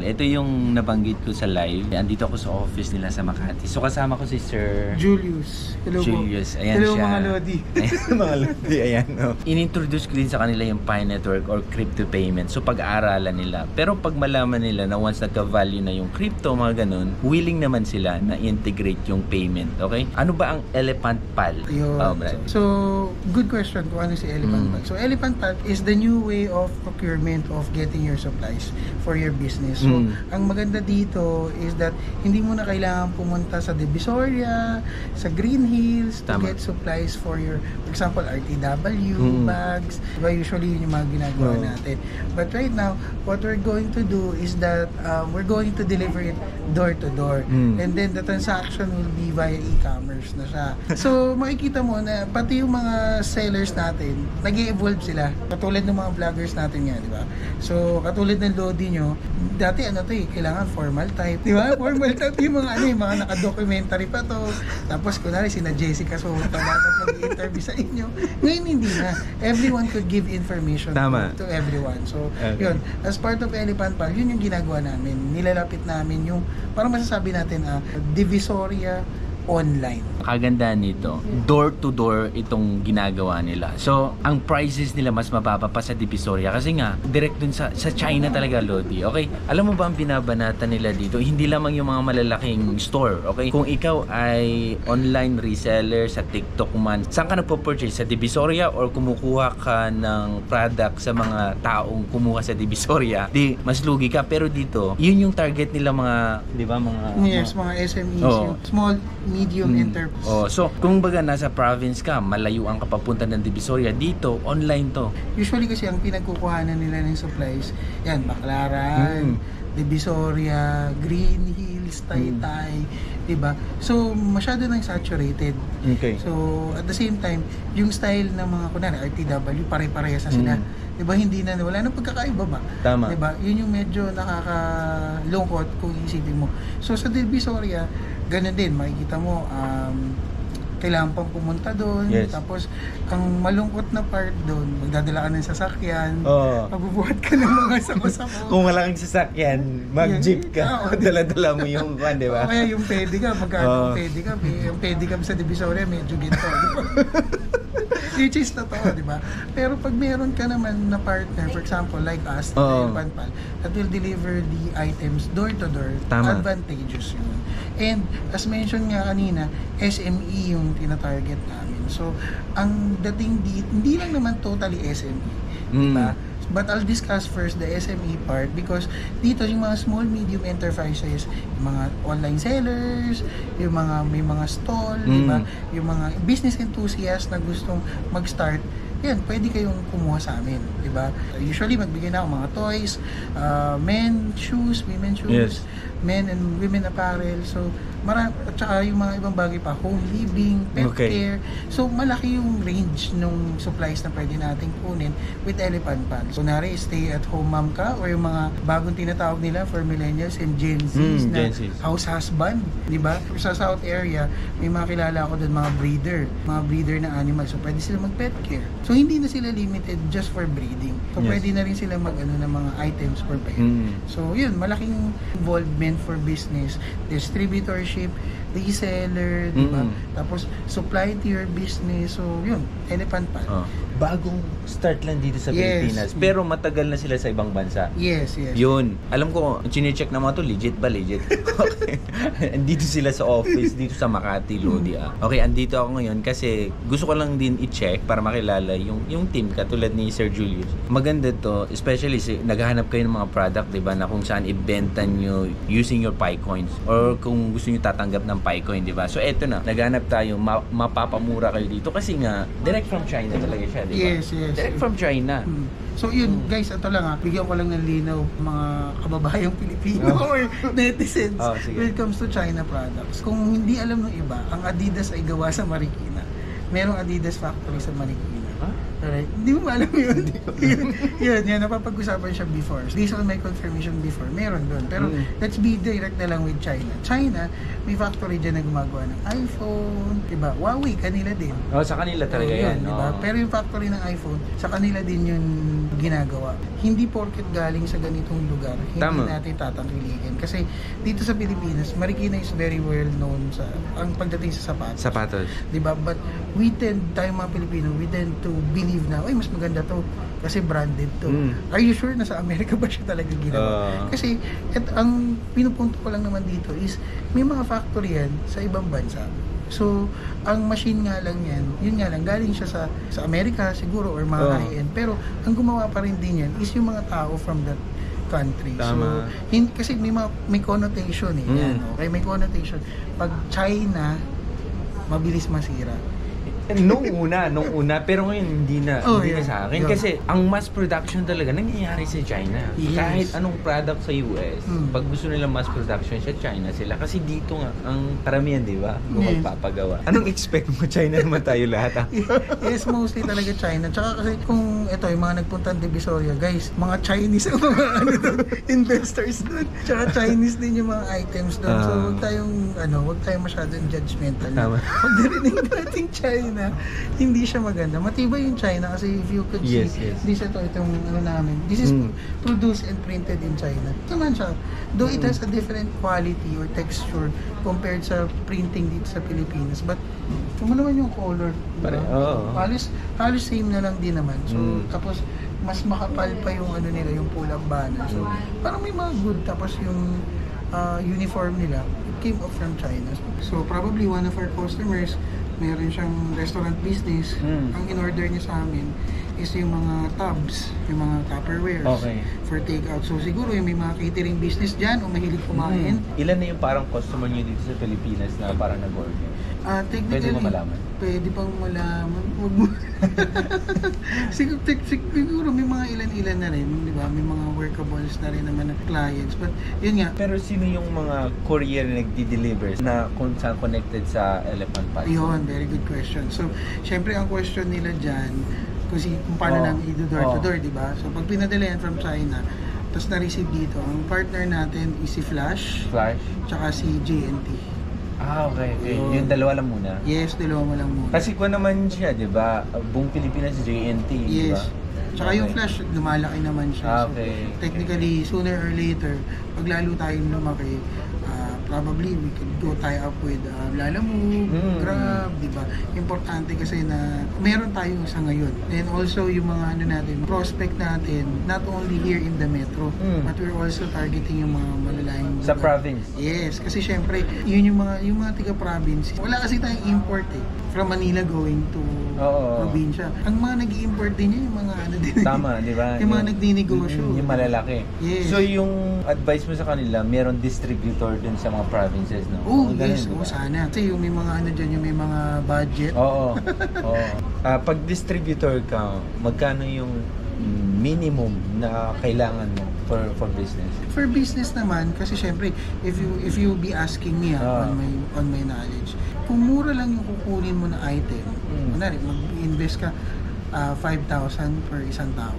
Ito yung nabanggit ko sa live. Andito ako sa office nila sa Makati. So kasama ko si Sir Julius. Hello Julius. po. Ayan Hello siya. mga Lodi. Mga Lodi, ayan. No? In-introduce ko din sa kanila yung Pi Network or crypto payment. So pag-aaralan nila. Pero pag malaman nila na once nagka-value na yung crypto, mga ganun, willing naman sila na integrate yung payment. Okay? Ano ba ang Elephant Pal? Yun. So, good question kung ano si Elephant Pal. So, Elephant Pal is the new way of procurement of getting your supplies for your business. So, ang maganda dito is that hindi mo na kailangan pumunta sa Divisoria, sa Green Hills to get supplies for your, for example, RTW, bags. Diba, usually yun yung mga ginagawa natin. But right now, what we're going to do is that we're going to deliver it door to door. And then the transaction will be via e-commerce na siya. So, makikita mo na pati yung mga sellers natin, nag-evolve sila. Katulad ng mga vloggers natin nga, di ba? So, katulad ng Lodi nyo, dati kailangan formal type. Di ba? Formal type yung mga mga naka-documentary pa to. Tapos, kunwari, sina Jessica so dapat mag-interview sa inyo. Ngayon, hindi na. Everyone could give information to everyone. So, yun. As part of Elephant Pal, yun yung ginagawa namin. Nilalapit namin yung, parang masasabi natin, Divisoria online. Kagandahan nito, door to door itong ginagawa nila. So, ang prices nila mas mababa pa sa Divisoria kasi nga, direct dun sa China talaga, Lodi. Okay? Alam mo ba ang binabanatan nila dito? Hindi lamang yung mga malalaking store. Okay? Kung ikaw ay online reseller sa TikTok man, saan ka nagpo-purchase? Sa Divisoria or kumukuha ka ng product sa mga taong kumuha sa Divisoria? Di, mas lugi ka. Pero dito, yun yung target nila mga, di ba? Mga SMEs, yung small, medium enterprise. So, kung baga nasa province ka, malayuan ka papunta ng Divisoria, dito, online to. Usually kasi ang pinagkukuhanan nila ng supplies, yan, Baclaran, Divisoria, Green Hills, Taytay, diba? So, masyado nang saturated. Okay. So, at the same time, yung style ng mga, kunwari, RTW, pare-parehas na sila. Diba, hindi na, wala nang pagkakaiba ba? Tama. Diba? Yun yung medyo nakakalungkot kung isipin mo. So, sa Divisoria, ganun din, makikita mo, kailangan pang pumunta doon. Tapos, ang malungkot na part doon, magdadala ka ng sasakyan, magbubuhat ka ng mga sako-sako. Kung wala kang sasakyan, mag-jeep ka. Dala-dala mo yung van, di ba? Kaya yung pedicab, magkano yung pedicab? Yung pedicab sa Divisoria, medyo ginto. Which is totoo, di ba? Pero pag meron ka naman na partner, for example, like us, Elephant Pal, that will deliver the items door to door, advantageous yun. And as mentioned nga kanina, SME yung tina-target namin. So, ang dating dito, hindi lang naman totally SME, di ba? But I'll discuss first the SME part because dito yung mga small medium enterprises, yung mga online sellers, yung mga may mga stall, di ba? Yung mga business enthusiasts na gustong mag-start, yan, pwede kayong kumuha sa amin, di ba? Usually magbigay na ako mga toys, men shoes, women shoes, men and women apparel. So, at saka yung mga ibang bagay pa, home living, pet care. So, malaki yung range ng supplies na pwede nating kunin with Elephant Pal. So, nari, stay at home mom ka or yung mga bagong tinatawag nila for millennials and Gen Zs na house husband, di ba? Sa South area, may mga kilala ako doon, mga breeder na animals. So, pwede sila mag-pet care. So, hindi na sila limited just for breeding. So, pwede na rin sila mag-ano ng mga items for pet. So, yun, malaking involvement for business, distributorship, reseller, di ba? Tapos, supply to your business. So, yun, Elephant Pal. Bagong start lang dito sa Pilipinas. Pero matagal na sila sa ibang bansa. Yes. Yun. Alam ko, chine-check na mga to, legit ba? Legit. Okay. Andito sila sa office, dito sa Makati, Lodi. Okay, andito ako ngayon kasi gusto ko lang din i-check para makilala yung team, katulad ni Sir Julius. Maganda to, especially naghahanap kayo ng mga product, di ba, na kung saan ibenta nyo using your Pi coins or kung gusto nyo tatanggap ng Pi coin, di ba? So, eto na. Naghahanap tayo, mapapamura kayo dito kasi nga, direct from China talaga siya. Diba? Yes. Direct from China. So yun, guys, ito lang bigyan ko lang ng linaw mga kababayang Pilipino or netizens when it comes to China products. Kung hindi alam ng iba, ang Adidas ay gawa sa Marikina. Merong Adidas factory sa Marikina. Alright. Hindi mo alam yun. Yan, napapag-usapan siya before. Based on my confirmation before, meron doon. Pero let's be direct na lang with China. China, may factory dyan na gumagawa ng iPhone, diba? Huawei, kanila din. Sa kanila talaga yan. Diba? Pero yung factory ng iPhone, sa kanila din yung ginagawa. Hindi porket galing sa ganitong lugar, hindi natin tatangkilikin. Kasi dito sa Pilipinas, Marikina is very well known sa ang pagdating sa sapatos. Diba? But we tend, tayong mga Pilipino, we tend to believe na, ay, mas maganda to kasi branded to. Are you sure na sa Amerika ba siya talaga ginawa? Kasi ang pinupunto ko lang naman dito is may mga factory yan sa ibang bansa. So, ang machine nga lang yan, yun nga lang, galing siya sa Amerika siguro or mga high-end. Pero, ang gumawa pa rin din yan is yung mga tao from that country. Tama. So, kasi may connotation yan, okay? May connotation. Pag China, mabilis masira. Nung una, pero ngayon hindi na sa akin. Kasi ang mass production talaga nangyayari sa China. Yes. Kahit anong product sa US, pag gusto nila mass production sa China sila. Kasi dito nga, ang karamihan, di ba? Magpapagawa. Anong expect mo? China naman tayo lahat, Yes, mostly talaga China. Tsaka kasi kung ito, yung mga nagpunta ng Divisoria, guys, mga Chinese ang mga investors doon. Tsaka Chinese din yung mga items doon. So, huwag tayong masyadong judgmental. Tama. Pag narinig natin China, hindi siya maganda. Matibay yung China kasi if you could see, itong namin. This is produced and printed in China. Naman siya. Though it has a different quality or texture compared sa printing dito sa Pilipinas. But, kung naman yung color, halos same na lang din naman. So, tapos, mas makapal pa yung nila, yung pulang bana. So, parang may mga good. Tapos yung uniform nila, it came up from China. So, probably one of our customers, meron siyang restaurant business. Ang in-order niya sa amin is yung mga tubs, yung mga Tupperwares for take-out. So siguro yung may mga catering business dyan o mahilig kumain. Ilan na yung parang customer niyo dito sa Pilipinas na parang nag-order? Technically, pwede mo malaman? Pwede pang malaman. Huwag mo. siguro may mga ilan-ilan na rin, di ba? May mga workables na rin naman na clients. But yun nga. Pero sino yung mga courier na nagdi-deliver na kung saan connected sa Elephant Pass? Yun, very good question. So, syempre ang question nila dyan, kung paano namin i-door to door, di ba? So, pag pinadala yan from China, tapos na-receive dito, ang partner natin is si Flash, tsaka si JNT. Okay. Yung dalawa lang muna? Yes, dalawa mo lang muna. Kasi kung naman siya, di ba? Buong Pilipinas, JNT, di ba? Yes. Tsaka yung Flash, lumalaki naman siya. Okay. So, technically, sooner or later, pag lalo tayong lumaki, probably we could go tie up with Lalamove, Grab, di ba? Importante kasi na meron tayo sa ngayon. And also yung mga prospect natin, not only here in the metro, but we're also targeting yung mga malalayang sa province. Yes, kasi syempre, yun yung mga taga-province. Wala kasi tayong import from Manila going to probinsya. Ang mga nag-i-import din yung mga din. Tama, di ba? Yung mga nagdi-negosyo. Yung malalaki. Yes. So yung advice mo sa kanila, meron distributor dun sa mga provinces, no? Yes. Sana. Kasi yung may mga dyan, yung may mga budget. Pag distributor ka, magkano yung minimum na kailangan mo for business? For business naman, kasi syempre, if you be asking me on my knowledge, kung mura lang yung kukunin mo na item, kunwari, mag-invest ka 5,000 per isang tao.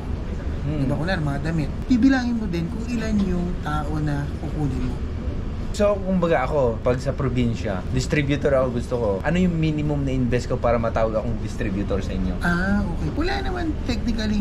Diba, kunwari, mga damit. Bibilangin mo din kung ilan yung tao na kukunin mo. So, kumbaga ako, pag sa probinsya, distributor ako, gusto ko, ano yung minimum na invest ko para matawag akong distributor sa inyo? Okay. Wala naman technically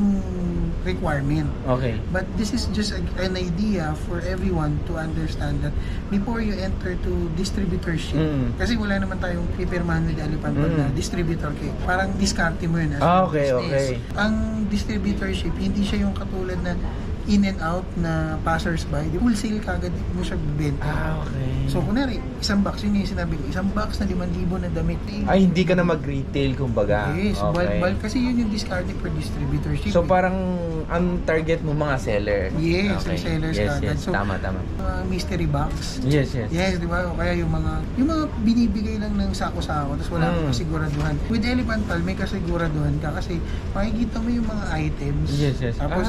requirement. Okay. But this is just an idea for everyone to understand that before you enter to distributorship, kasi wala naman tayong pipirmahan with Elephant Pass na distributor kay. Parang diskarte mo yun. Okay. Ang distributorship, hindi siya yung katulad na in and out na passers-by, wholesale kagad mo siya bibenta. Okay. So, kunwari, isang box, yun yung sinabi ko, isang box na 5,000 na damit. Ay, hindi ka na mag-retail, kumbaga. Yes, okay. bulk kasi yun yung discarding for distributorship. So, parang ang target mo mga seller. Yes, okay. Sellers kagad. Yes, so, tama. Mystery box. Yes. Yes, di ba? O kaya yung mga binibigay lang ng sako-sako, tapos wala kang kasiguraduhan. With Elephant Pass, may kasiguraduhan ka kasi makikita mo yung mga items. Yes. Tapos,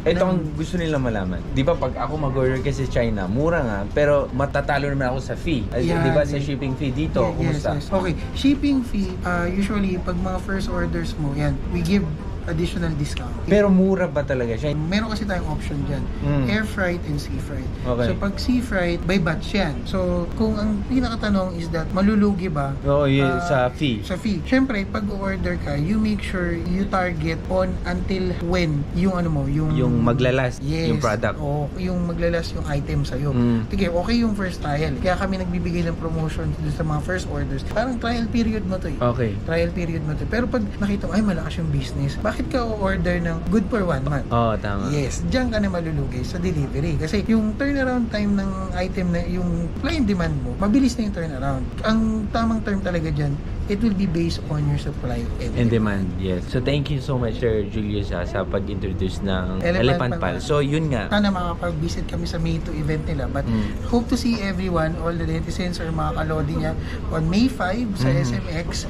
ito ang gusto nila malaman. Di ba pag ako mag-order kasi sa China, mura nga, pero matatalo naman ako sa fee. Di ba sa shipping fee dito? Kumusta? Yes. Okay, shipping fee, usually pag mga first orders mo, yan, we give additional discount. Pero mura ba talaga siya? Meron kasi tayong option dyan. Air fried and sea fried. Okay. So pag sea fried, by batch yan. So kung ang pinakatanong is that malulugi ba? Oo, sa fee. Sa fee. Siyempre, pag order ka, you make sure you target on until when yung ano mo, Yung maglalast, yes, yung product. O yung maglalast yung item sa'yo. Sige, okay yung first trial. Kaya kami nagbibigay ng promotion dun sa mga first orders. Parang trial period mo to eh. Okay. Trial period mo to. Pero pag nakita mo, ay malakas yung business, bakit ka o-order ng good for 1 month? Oo, tama. Yes, diyan ka na malulugi sa delivery. Kasi yung turnaround time ng item na yung supply and demand mo, mabilis na yung turnaround. Ang tamang term talaga dyan, it will be based on your supply And demand, yes. So thank you so much, Sir Julius, sa pag-introduce ng Elephant Pal. So yun nga. Sana makapag-visit kami sa May 2 event nila. But hope to see everyone, all the netizens or mga kalodi niya on May 5 sa SMX.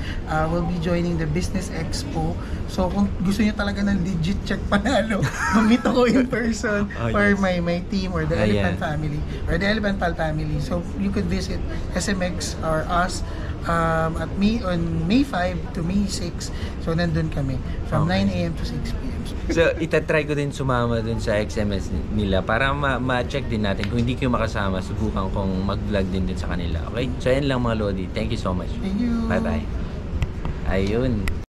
We'll be joining the Business Expo. So kung gusto niyo talaga ng legit check panalo, mamit ako in person for my team or the Elephant family or the Elephant Pal family. So you could visit SMX or us at on May 5 to May 6. So nandun kami from 9 a.m. to 6 p.m. So itatry ko din sumama dun sa XMS nila para ma-check din natin. Kung hindi kayo makasama, subukan kong mag-vlog din sa kanila. Okay? So yan lang mga Lodi. Thank you so much. Thank you. Bye-bye. Ayun.